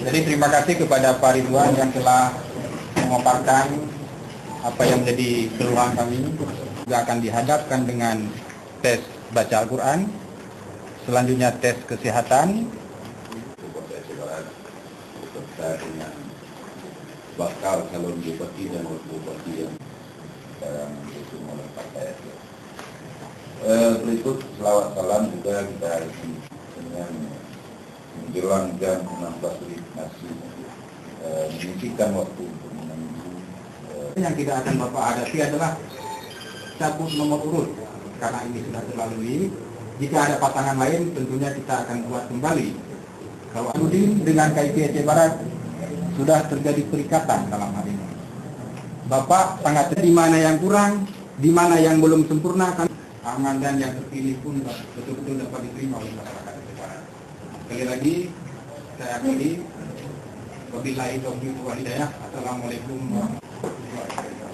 Jadi terima kasih kepada Pak Ridwan yang telah memaparkan apa yang menjadi keluhan kami. Juga akan dihadapkan dengan tes baca Al-Quran, selanjutnya tes kesehatan, beserta dengan bakal calon bupati dan wakil bupati yang sekarang diusung oleh partai. Berikut selawat salam juga kita isi dengan menjelang jam 16 masih menyisihkan waktu untuk menunggu. Yang tidak akan Bapak hadapi adalah cabut nomor urut, karena ini sudah terlalui. Jika ada pasangan lain, tentunya kita akan buat kembali. Kalau Udin dengan KIP Aceh Barat sudah terjadi perikatan dalam hal ini. Bapak sangat di mana yang kurang, di mana yang belum sempurna, kan Armandan yang terpilih pun betul-betul dapat diterima oleh masyarakat Aceh Barat. Sekali lagi, saya akhiri. Wabillahi taufiq wal hidayah. Assalamualaikum warahmatullahi wabarakatuh.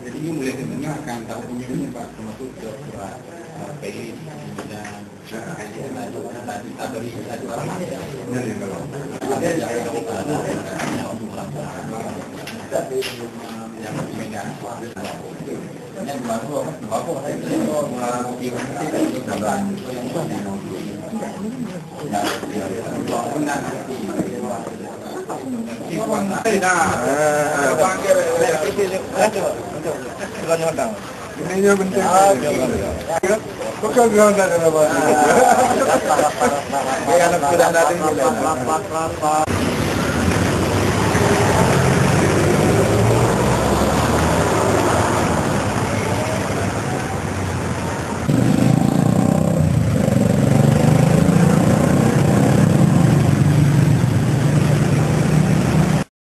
Jadi ini mulai mendengarkan tahu pemilunya Pak, termasuk Pak PI dan tadi beri satu orang yang memegang yang baru Ini penting. Bukan ganda kenapa? Ini anak sudah datang.